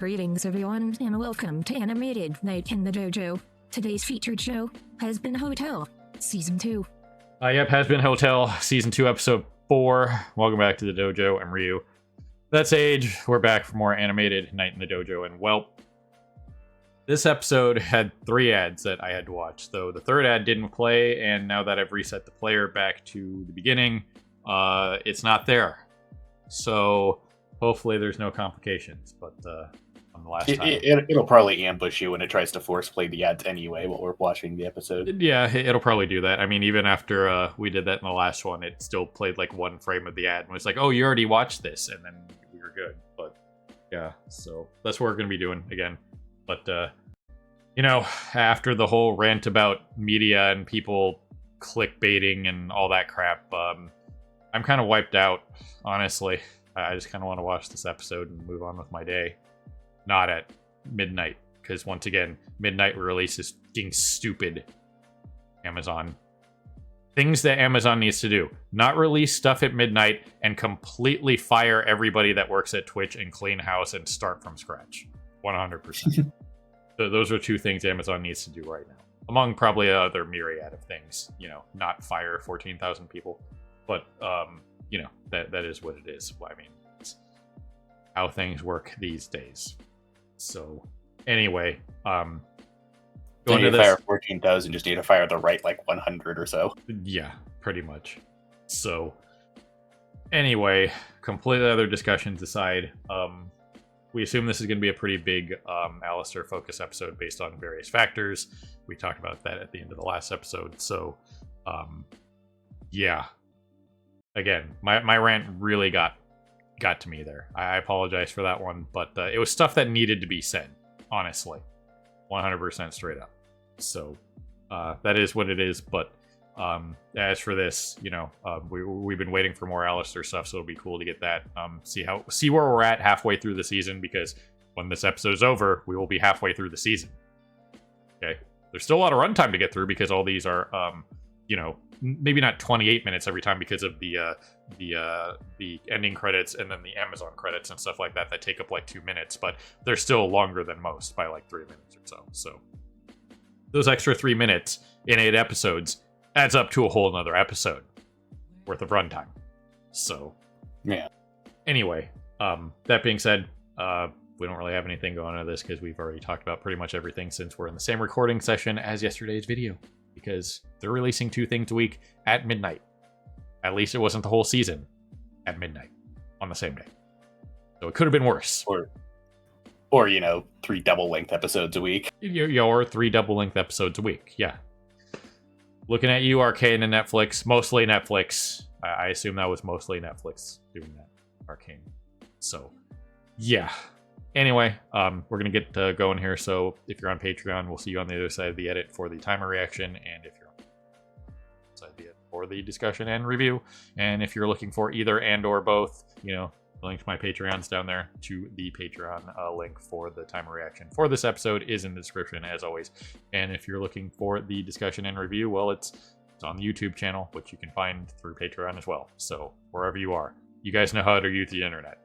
Greetings everyone, and welcome to Animated Night in the Dojo. Today's featured show, Hazbin Hotel, Season 2. Yep, Hazbin Hotel, Season 2, Episode 4. Welcome back to the dojo. I'm Ryu. That's Age. We're back for more Animated Night in the Dojo, and well, this episode had 3 ads that I had to watch, though the third ad didn't play, and now that I've reset the player back to the beginning, it's not there. So hopefully there's no complications, but on the last time... It'll probably ambush you when it tries to force play the ads anyway while we're watching the episode. Yeah, it'll probably do that. I mean, even after we did that in the last one, it still played like one frame of the ad and was like, oh, you already watched this, and then we were good. But yeah, so that's what we're going to be doing again. But, you know, after the whole rant about media and people clickbaiting and all that crap, I'm kind of wiped out, honestly. I just kind of want to watch this episode and move on with my day. Not at midnight, because once again, midnight release is fucking stupid. Amazon. Things that Amazon needs to do. Not release stuff at midnight and completely fire everybody that works at Twitch and clean house and start from scratch. 100%. So those are 2 things Amazon needs to do right now. Among probably other myriad of things. You know, not fire 14,000 people. But, you know, that is what it is. Well, I mean, it's how things work these days. So, anyway, so you fire 14,000, just need to fire the right, like, 100 or so. Yeah, pretty much. So, anyway, completely other discussions aside, we assume this is going to be a pretty big Alistair focus episode based on various factors. We talked about that at the end of the last episode. So, yeah. Again, my rant really got to me there. I apologize for that one, but it was stuff that needed to be said, honestly. 100% straight up. So, that is what it is, but as for this, you know, we've been waiting for more Alistair stuff, so it'll be cool to get that. See where we're at halfway through the season, because when this episode is over, we will be halfway through the season. Okay? There's still a lot of runtime to get through, because all these are, you know, maybe not 28 minutes every time because of the ending credits and then the Amazon credits and stuff like that take up like 2 minutes, but they're still longer than most by like 3 minutes or so. So those extra 3 minutes in 8 episodes adds up to a whole another episode worth of runtime. So yeah. Anyway, that being said, we don't really have anything going on this because we've already talked about pretty much everything since we're in the same recording session as yesterday's video. Because they're releasing 2 things a week at midnight. At least it wasn't the whole season at midnight on the same day. So it could have been worse. Or you know, 3 double-length episodes a week. Or 3 double-length episodes a week, yeah. Looking at you, Arcane and Netflix. Mostly Netflix. I assume that was mostly Netflix doing that. Arcane. So, yeah. Anyway, we're going to get going here, so if you're on Patreon, we'll see you on the other side of the edit for the timer reaction, and if you're on the side of the edit for the discussion and review, and if you're looking for either and or both, you know, the link to my Patreon's down there, to the Patreon link for the timer reaction for this episode is in the description, as always, and if you're looking for the discussion and review, well, it's on the YouTube channel, which you can find through Patreon as well, so wherever you are. You guys know how to use the internet.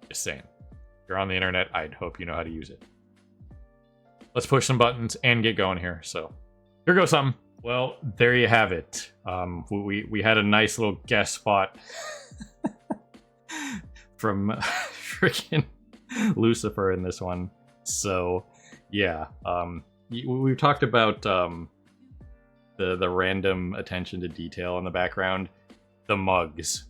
Just saying. If you're on the internet, I'd hope you know how to use it. Let's push some buttons and get going here. So, here goes something. Well, there you have it. We had a nice little guest spot from freaking Lucifer in this one. So, yeah. We've talked about the random attention to detail in the background. The mugs.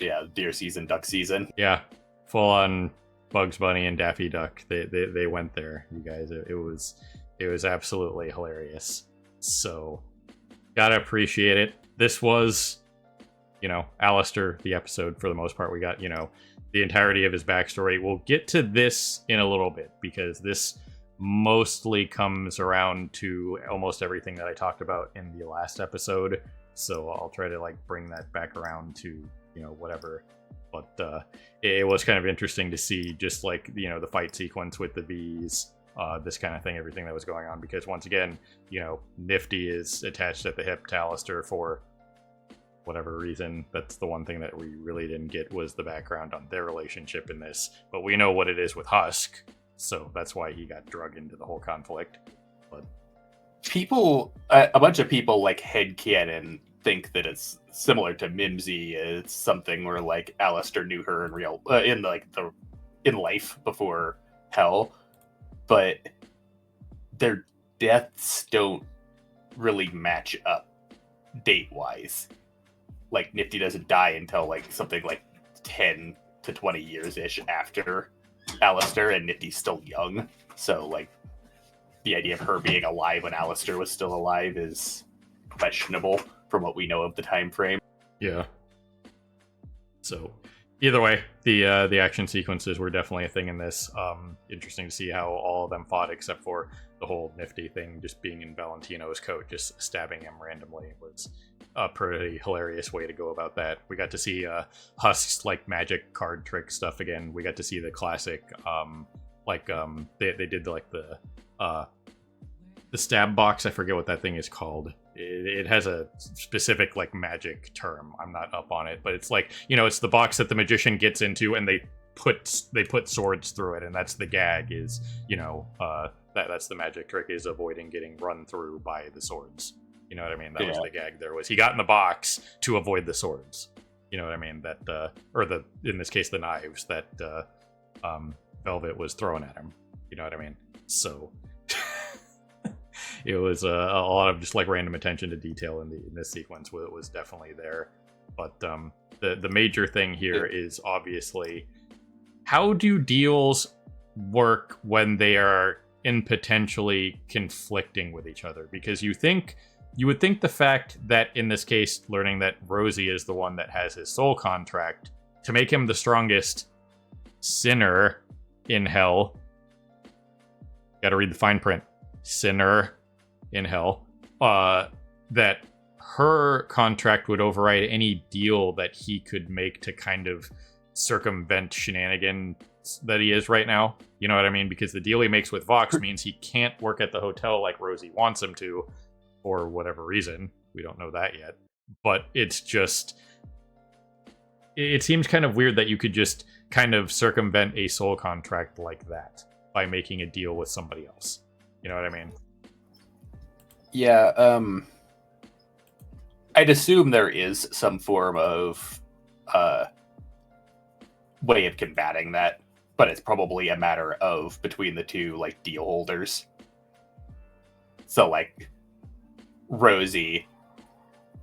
Yeah, deer season, duck season. Yeah. Full on Bugs Bunny and Daffy Duck. They went there, you guys. It was absolutely hilarious. So gotta appreciate it. This was, you know, Alistair, the episode for the most part. We got, you know, the entirety of his backstory. We'll get to this in a little bit because this mostly comes around to almost everything that I talked about in the last episode. So I'll try to like bring that back around to, you know, whatever. But it was kind of interesting to see just like, you know, the fight sequence with the V's, this kind of thing, everything that was going on. Because once again, you know, Nifty is attached at the hip to Alistair for whatever reason. That's the one thing that we really didn't get, was the background on their relationship in this. But we know what it is with Husk, so that's why he got drug into the whole conflict. But a bunch of people like headcanon think that it's similar to Mimsy. It's something where like Alistair knew her in life before Hell, but their deaths don't really match up date-wise. Like, Nifty doesn't die until like something like 10 to 20 years-ish after Alistair, and Nifty's still young. So, like, the idea of her being alive when Alistair was still alive is questionable from what we know of the time frame. Yeah. So, either way, the action sequences were definitely a thing in this. Interesting to see how all of them fought, except for the whole Nifty thing just being in Valentino's coat, just stabbing him randomly was a pretty hilarious way to go about that. We got to see Husk's like magic card trick stuff again. We got to see the classic they did like the stab box. I forget what that thing is called. It has a specific like magic term. I'm not up on it, but it's like, it's the box that the magician gets into, and they put swords through it, and that's the gag. Is that's the magic trick, is avoiding getting run through by the swords. You know what I mean? That was the gag. There was, he got in the box to avoid the swords. You know what I mean? That in this case the knives that Velvet was throwing at him. You know what I mean? So it was a lot of just like random attention to detail in this sequence. It was definitely there. But the major thing here is obviously, how do deals work when they are in potentially conflicting with each other? Because you would think the fact that in this case, learning that Rosie is the one that has his soul contract to make him the strongest sinner in Hell. Gotta read the fine print. Sinner in Hell. That her contract would override any deal that he could make to kind of circumvent shenanigans that he is right now. You know what I mean? Because the deal he makes with Vox means he can't work at the hotel like Rosie wants him to, for whatever reason. We don't know that yet. But it's just, it seems kind of weird that you could just kind of circumvent a soul contract like that by making a deal with somebody else. You know what I mean? Yeah, I'd assume there is some form of way of combating that, but it's probably a matter of between the two like deal holders. So like Rosie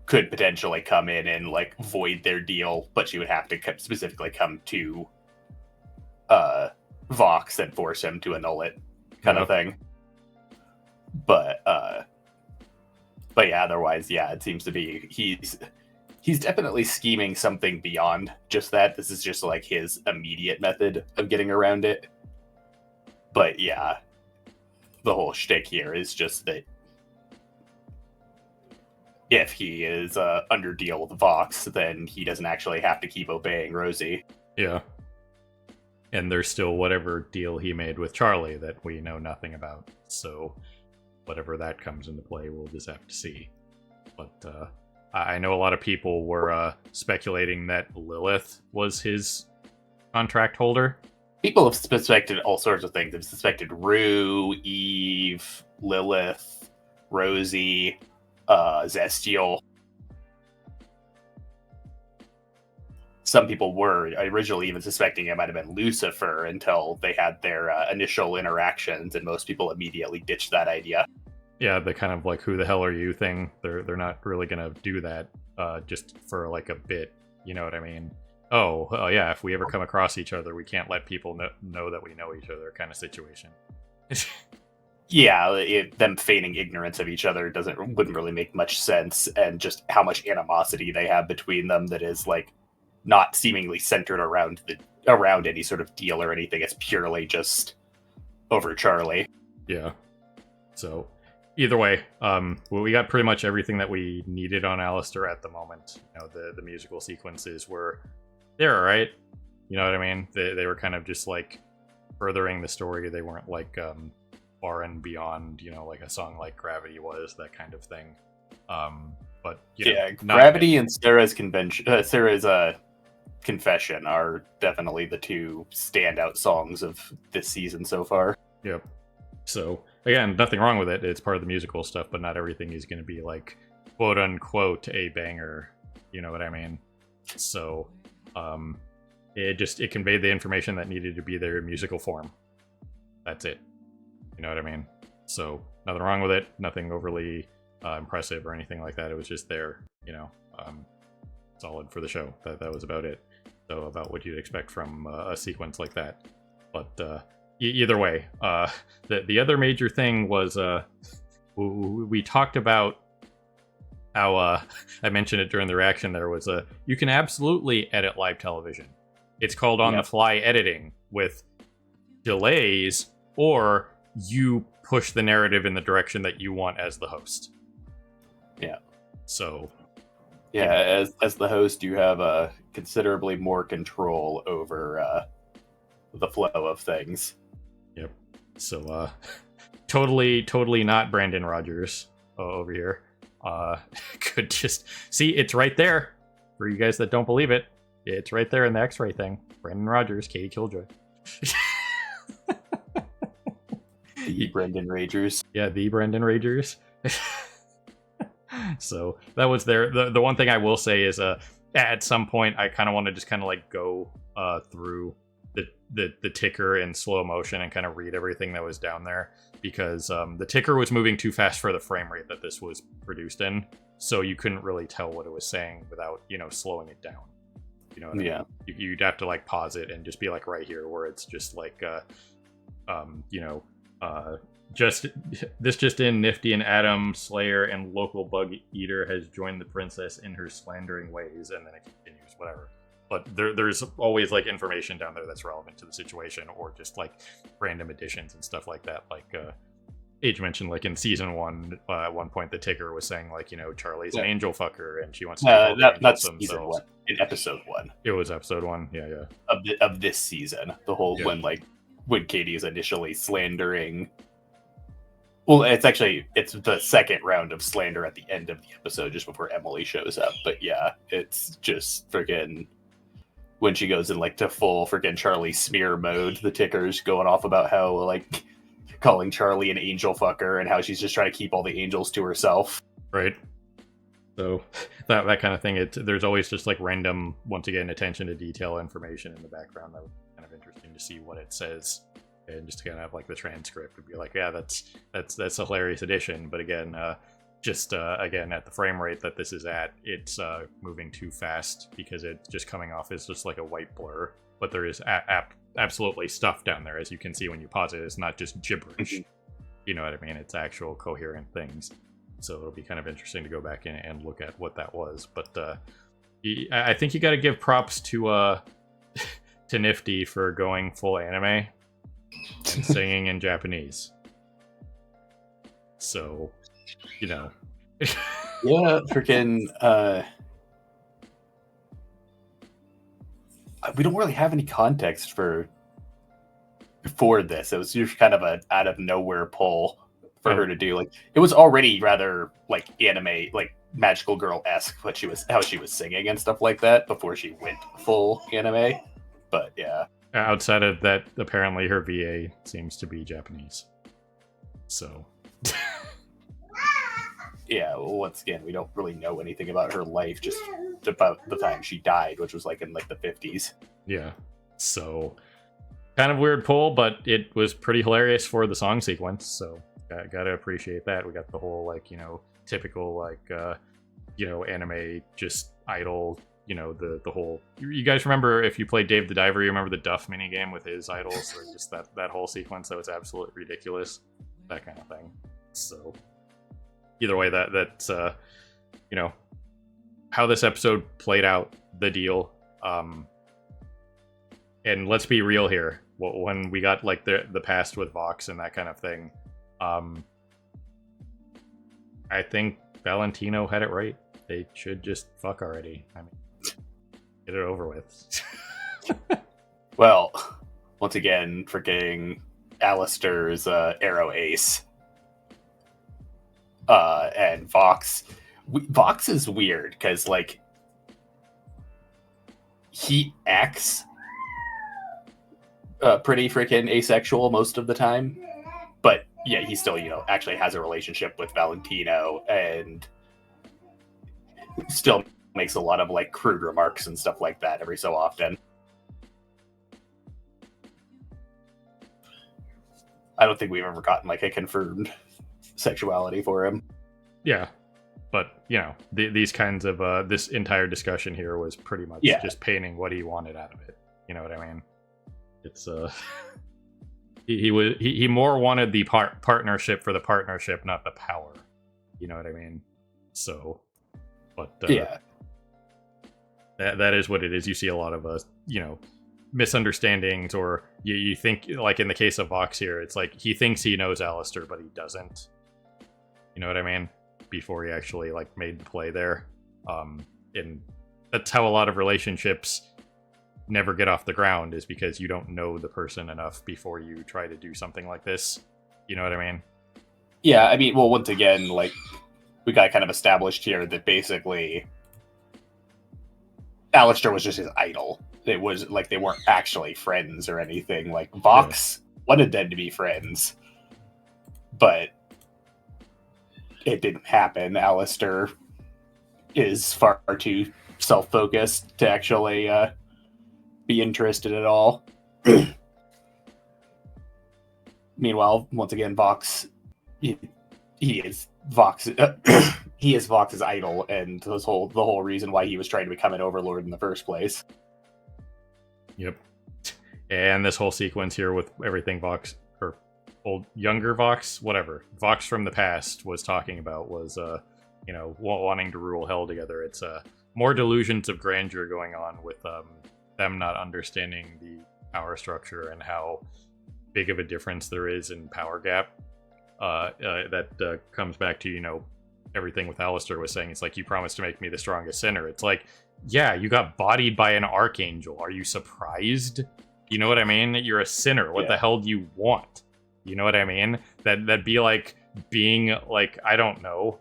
could potentially come in and like void their deal, but she would have to specifically come to Vox and force him to annul it, kind of thing. But yeah, otherwise, yeah, it seems to be he's definitely scheming something beyond just that. This is just like his immediate method of getting around it. But yeah, the whole shtick here is just that if he is under deal with Vox, then he doesn't actually have to keep obeying Rosie. Yeah. And there's still whatever deal he made with Charlie that we know nothing about. So whatever that comes into play, we'll just have to see. But I know a lot of people were speculating that Lilith was his contract holder. People have suspected all sorts of things. They've suspected Rue, Eve, Lilith, Rosie, Zestial. Some people were originally even suspecting it might have been Lucifer until they had their initial interactions, and most people immediately ditched that idea. Yeah, the kind of like, who the hell are you thing. They're not really gonna do that just for like a bit. You know what I mean? Oh yeah, if we ever come across each other, we can't let people know that we know each other, kind of situation. Yeah, them feigning ignorance of each other wouldn't really make much sense, and just how much animosity they have between them that is like not seemingly centered around any sort of deal or anything. It's purely just over Charlie. Yeah. So either way, we got pretty much everything that we needed on Alistair at the moment. You know, the musical sequences they're all right. You know what I mean? They were kind of just like furthering the story. They weren't like far and beyond, like a song like Gravity was, that kind of thing. But Gravity and Sarah's Confession are definitely the two standout songs of this season so far. Yep. So again, nothing wrong with it. It's part of the musical stuff, but not everything is going to be like quote unquote a banger. You know what I mean? So it conveyed the information that needed to be there in musical form. That's it. You know what I mean? So nothing wrong with it. Nothing overly impressive or anything like that. It was just there. Solid for the show. That was about it. So about what you'd expect from a sequence like that. But either way, the other major thing was we talked about how I mentioned it during the reaction. There was you can absolutely edit live television. It's called on-the-fly editing with delays, or you push the narrative in the direction that you want as the host. Yeah. So. Yeah, as the host, you have considerably more control over the flow of things. Yep. So, totally not Brandon Rogers over here. Could just see it's right there for you guys that don't believe it. It's right there in the X-ray thing. Brandon Rogers, Katie Killjoy. The Brendan Ragers. Yeah, the Brendan Ragers. So that was there. The one thing I will say is at some point I kind of want to just kind of like go through the ticker in slow motion and kind of read everything that was down there, because the ticker was moving too fast for the frame rate that this was produced in, so you couldn't really tell what it was saying without slowing it down. You know what I mean? You'd have to like pause it and just be like right here where it's just like just in, Nifty and Adam Slayer and local bug eater has joined the princess in her slandering ways, and then it continues, whatever. But there's always like information down there that's relevant to the situation, or just like random additions and stuff like that. Like Age mentioned, like in season 1, at one point the ticker was saying like Charlie's an angel fucker and she wants to not season 1, in episode 1. It was episode 1, yeah. Of this season, the whole when Katie is initially slandering. Well, it's the second round of slander at the end of the episode, just before Emily shows up. But yeah, it's just freaking when she goes in like to full freaking Charlie smear mode. The ticker's going off about how like calling Charlie an angel fucker and how she's just trying to keep all the angels to herself. Right. So that kind of thing. There's always just like random, once again, attention to detail information in the background that was kind of interesting to see what it says. And just to kind of have like the transcript would be like, yeah, that's a hilarious addition. But again, again at the frame rate that this is at, it's moving too fast because it's just coming off as just like a white blur. But there is absolutely stuff down there, as you can see when you pause it. It's not just gibberish. You know what I mean? It's actual coherent things. So it'll be kind of interesting to go back in and look at what that was. But I think you got to give props to Nifty for going full anime and singing in Japanese. So, yeah, freaking we don't really have any context for this. It was just kind of an out of nowhere pull for her to do. Like, it was already rather like anime, like magical girl-esque how she was singing and stuff like that before she went full anime. But yeah. Outside of that, apparently her VA seems to be Japanese. So. Yeah, well, once again, we don't really know anything about her life, just about the time she died, which was like in like the 50s. Yeah. So, kind of weird pull, but it was pretty hilarious for the song sequence. So, gotta appreciate that. We got the whole like, typical like, anime just idol. The whole. You guys remember, if you played Dave the Diver, you remember the Duff minigame with his idols, or just that whole sequence that was absolutely ridiculous, that kind of thing. So either way, that's how this episode played out, the deal. And let's be real here. When we got like the past with Vox and that kind of thing, I think Valentino had it right. They should just fuck already. I mean, get it over with. Well, once again, freaking Alistair's Arrow Ace and Vox Vox is weird because like he acts pretty freaking asexual most of the time, but yeah, he still actually has a relationship with Valentino and still makes a lot of like crude remarks and stuff like that every so often. I don't think we've ever gotten like a confirmed sexuality for him. Yeah, but these kinds of this entire discussion here was pretty much just painting what he wanted out of it. You know what I mean? It's he more wanted the partnership for the partnership, not the power. You know what I mean? So, but yeah, that is what it is. You see a lot of misunderstandings, or you think, like in the case of Vox here, it's like he thinks he knows Alistair, but he doesn't. You know what I mean? Before he actually like made the play there. And that's how a lot of relationships never get off the ground, is because you don't know the person enough before you try to do something like this. You know what I mean? Yeah, I mean, well, once again, like, we got kind of established here that basically Alistair was just his idol. It was like they weren't actually friends or anything. Like, Vox wanted them to be friends, but it didn't happen. Alistair is far too self-focused to actually be interested at all. Meanwhile, once again, Vox, he is Vox. He is Vox's idol, and the whole reason why he was trying to become an overlord in the first place. Yep. And this whole sequence here with everything Vox, or younger Vox, whatever Vox from the past was talking about, was wanting to rule hell together. It's more delusions of grandeur going on with them not understanding the power structure and how big of a difference there is in power gap. That comes back to everything with Alistair was saying. It's like, you promised to make me the strongest sinner. It's like, yeah, you got bodied by an archangel. Are you surprised? You know what I mean? You're a sinner. What the hell do you want? You know what I mean? That'd be like being like, I don't know.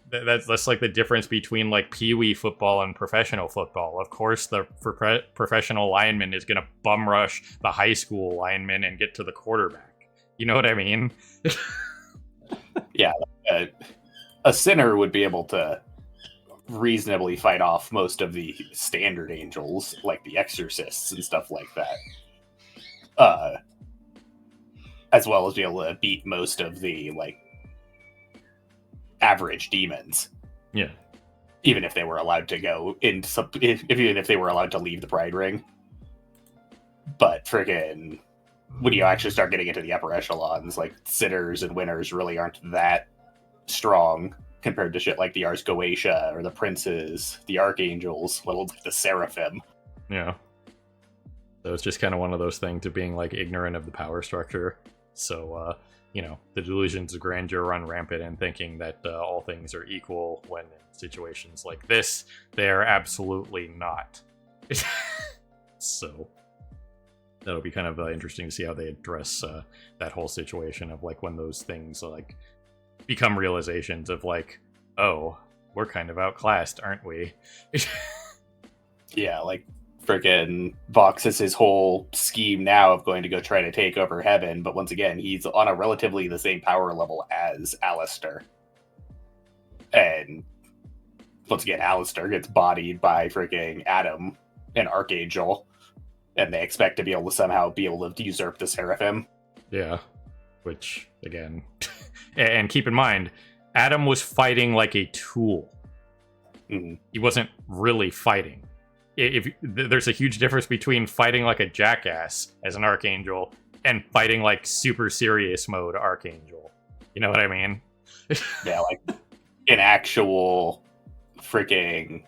That's like the difference between like pee-wee football and professional football. Of course, the professional lineman is gonna bum rush the high school lineman and get to the quarterback. You know what I mean? Yeah, a sinner would be able to reasonably fight off most of the standard angels, like the exorcists and stuff like that, as well as be able to beat most of the like average demons. Yeah, even if they were allowed to go into even if they were allowed to leave the Pride Ring. But friggin', when you actually start getting into the upper echelons, like sinners and winners really aren't that strong compared to shit like the Ars Goetia or the princes, the archangels, little the seraphim. Yeah. So it's just kind of one of those things of being like ignorant of the power structure. So, the delusions of grandeur run rampant and thinking that all things are equal, when in situations like this, they're absolutely not. So that'll be kind of interesting to see how they address that whole situation of like when those things like become realizations of like, oh, we're kind of outclassed, aren't we? Yeah, like freaking Vox is his whole scheme now of going to go try to take over heaven, but once again, he's on a relatively the same power level as Alistair. And once again, Alistair gets bodied by freaking Adam, an archangel, and they expect to be able to somehow be able to usurp the seraphim. Yeah, which again, and keep in mind, Adam was fighting like a tool. Mm-hmm. He wasn't really fighting. If there's a huge difference between fighting like a jackass as an archangel and fighting like super serious mode archangel. You know what I mean? Yeah, like an actual freaking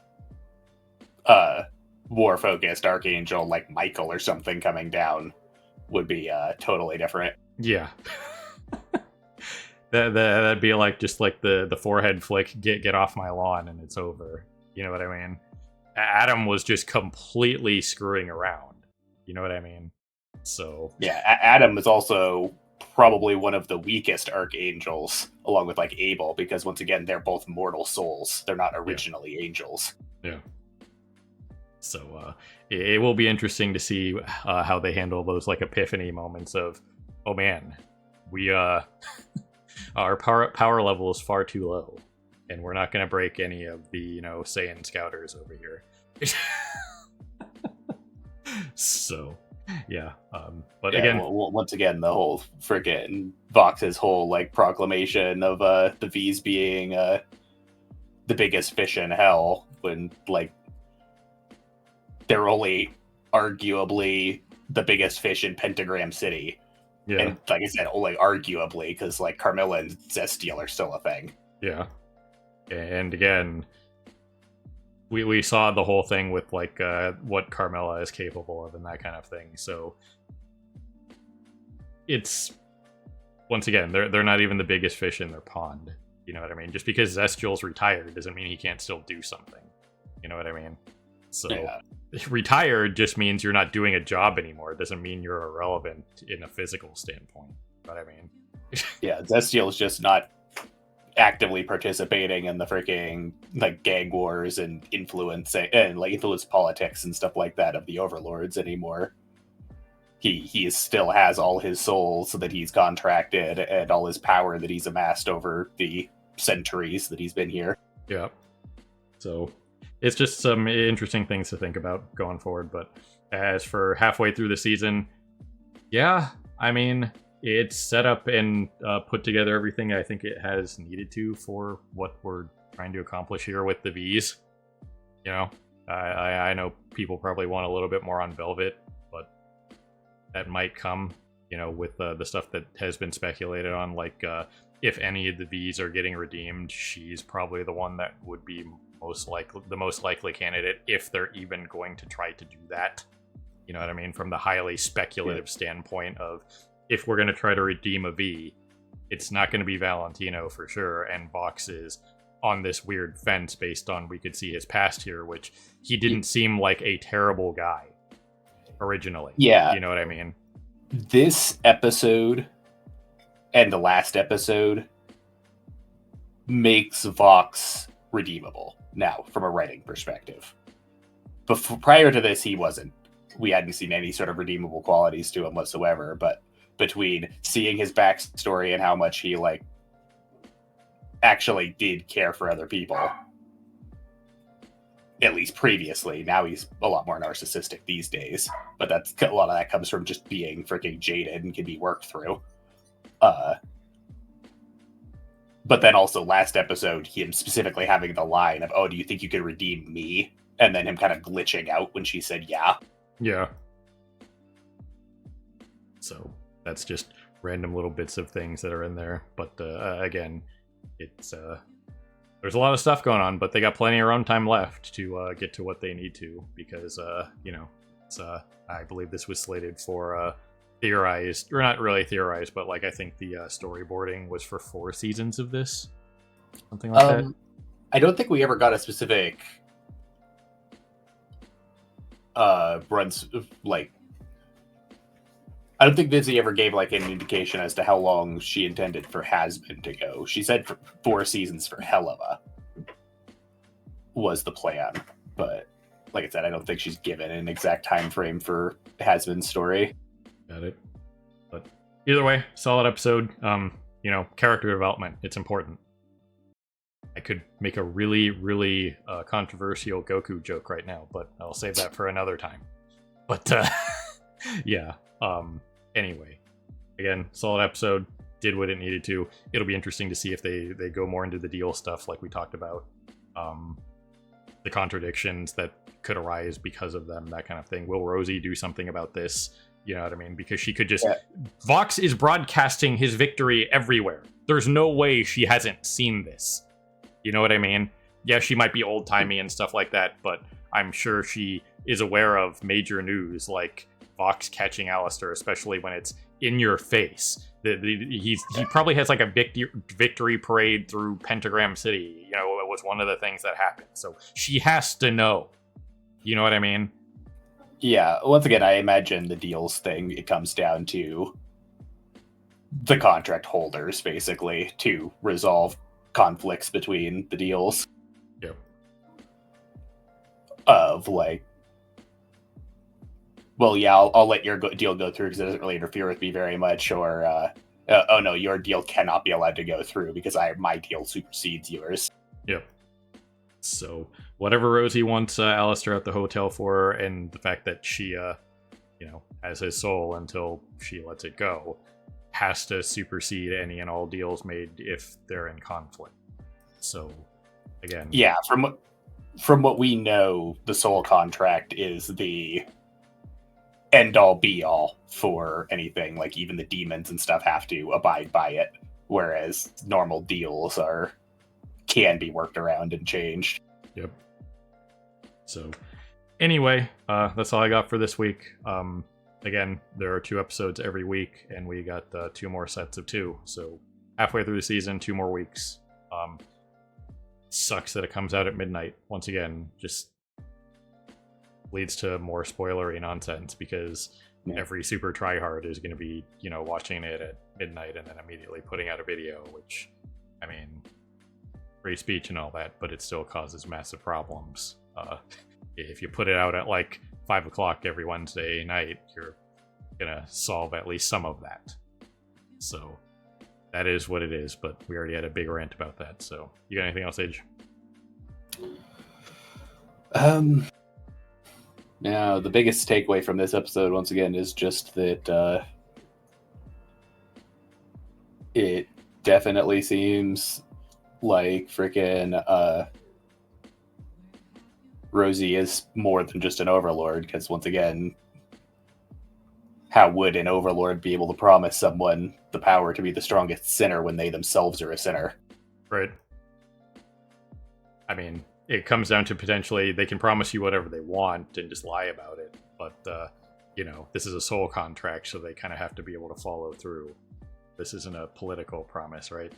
war focused archangel like Michael or something coming down would be totally different. Yeah. That'd be like just like the forehead flick, get off my lawn, and it's over. You know what I mean? Adam was just completely screwing around. You know what I mean? So yeah, Adam is also probably one of the weakest archangels, along with like Abel, because once again, they're both mortal souls. They're not originally angels. Yeah. So it will be interesting to see how they handle those like epiphany moments of, oh man, we our power level is far too low, and we're not going to break any of the Saiyan scouters over here. So yeah, but again, once again, the whole friggin' Vox's whole like proclamation of the V's being the biggest fish in hell, when like they're only arguably the biggest fish in Pentagram City. Yeah. And like I said, only arguably, because like Carmilla and Zestiel are still a thing. Yeah. And again, we saw the whole thing with like what Carmilla is capable of and that kind of thing. So it's, once again, they're not even the biggest fish in their pond. You know what I mean? Just because Zestiel's retired doesn't mean he can't still do something. You know what I mean? So retired just means you're not doing a job anymore. It doesn't mean you're irrelevant in a physical standpoint. You know what I mean? Yeah, Zestiel's just not actively participating in the freaking like gang wars and influence politics and stuff like that of the overlords anymore. He still has all his souls that he's contracted and all his power that he's amassed over the centuries that he's been here. Yeah. So it's just some interesting things to think about going forward. But as for halfway through the season, yeah, I mean, it's set up and put together everything I think it has needed to for what we're trying to accomplish here with the V's. You know, I know people probably want a little bit more on Velvet, but that might come, with the stuff that has been speculated on. Like, if any of the V's are getting redeemed, she's probably the one that would be the most likely candidate, if they're even going to try to do that. You know what I mean? From the highly speculative standpoint of, if we're going to try to redeem a V, it's not going to be Valentino for sure, and Vox is on this weird fence based on, we could see his past here, which he didn't seem like a terrible guy originally. Yeah. You know what I mean? This episode and the last episode makes Vox redeemable now from a writing perspective. Prior to this, he wasn't. We hadn't seen any sort of redeemable qualities to him whatsoever, but between seeing his backstory and how much he like actually did care for other people, at least previously, now he's a lot more narcissistic these days, but that's a lot of that comes from just being freaking jaded and can be worked through. But then also last episode, him specifically having the line of, "Oh, do you think you could redeem me?" And then him kind of glitching out when she said, "Yeah." Yeah. So that's just random little bits of things that are in there. But again, it's there's a lot of stuff going on, but they got plenty of runtime left to get to what they need to, because it's I believe this was slated for theorized, or not really theorized, but like I think the storyboarding was for 4 seasons of this, something like that. I don't think we ever got a specific runs like. I don't think Vizzy ever gave like an indication as to how long she intended for Hazbin to go. She said for 4 seasons for Helena was the plan, but like I said, I don't think she's given an exact time frame for Hazbin's story. Got it. But either way, solid episode. Character development, it's important. I could make a really, really controversial Goku joke right now, but I'll save that for another time. But yeah. Anyway, again, solid episode. Did what it needed to. It'll be interesting to see if they go more into the deal stuff, like we talked about. The contradictions that could arise because of them, that kind of thing. Will Rosie do something about this? You know what I mean? Because she could just... Yeah. Vox is broadcasting his victory everywhere. There's no way she hasn't seen this. You know what I mean? Yeah, she might be old-timey and stuff like that, but I'm sure she is aware of major news, like Vox catching Alistair, especially when it's in your face. He probably has like a victory parade through Pentagram City. It was one of the things that happened. So she has to know. You know what I mean? Yeah. Once again, I imagine the deals thing, it comes down to the contract holders, basically, to resolve conflicts between the deals. Yep. Of like, well, yeah, I'll let your deal go through because it doesn't really interfere with me very much, or oh no, your deal cannot be allowed to go through because my deal supersedes yours. Yep. So whatever Rosie wants Alistair at the hotel for, and the fact that she, has his soul until she lets it go, has to supersede any and all deals made if they're in conflict. So, again, yeah, from what we know, the soul contract is the end all be all for anything. Like even the demons and stuff have to abide by it, whereas normal deals can be worked around and changed. Yep. So, anyway, that's all I got for this week. Again, there are 2 episodes every week, and we got 2 more sets of 2. So, halfway through the season, 2 more weeks. Sucks that it comes out at midnight. Once again, just leads to more spoilery nonsense because every super tryhard is going to be, watching it at midnight and then immediately putting out a video, which, I mean, free speech and all that, but it still causes massive problems. If you put it out at like 5 o'clock every Wednesday night, you're gonna solve at least some of that. So that is what it is, but we already had a big rant about that. So you got anything else, Age? Now the biggest takeaway from this episode, once again, is just that it definitely seems like freaking Rosie is more than just an overlord, because once again, how would an overlord be able to promise someone the power to be the strongest sinner when they themselves are a sinner? Right. I mean, it comes down to potentially they can promise you whatever they want and just lie about it, but this is a soul contract, so they kind of have to be able to follow through. This isn't a political promise, right?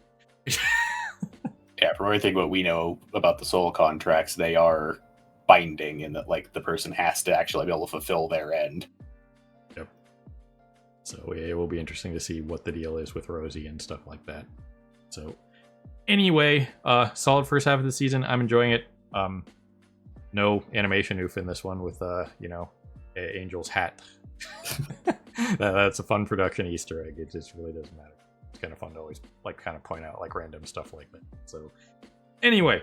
Yeah, from everything what we know about the soul contracts, they are binding in that like the person has to actually be able to fulfill their end. Yep. So it will be interesting to see what the deal is with Rosie and stuff like that. So anyway, solid first half of the season. I'm enjoying it. No animation oof in this one with Angel's hat. That's a fun production Easter egg. It just really doesn't matter. It's kind of fun to always kind of point out random stuff like that. So anyway,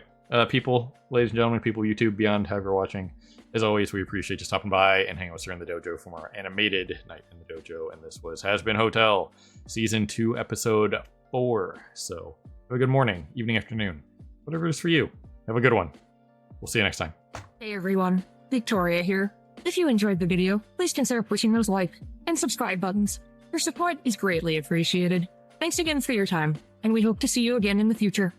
people, ladies and gentlemen, people YouTube, beyond, however you're watching, as always, we appreciate you stopping by and hanging with us here in the dojo from our animated Night in the Dojo. And this was Hazbin Hotel, Season 2, Episode 4. So have a good morning, evening, afternoon, whatever it is for you. Have a good one. We'll see you next time. Hey everyone, Victoria here. If you enjoyed the video, please consider pushing those like and subscribe buttons. Your support is greatly appreciated. Thanks again for your time, and we hope to see you again in the future.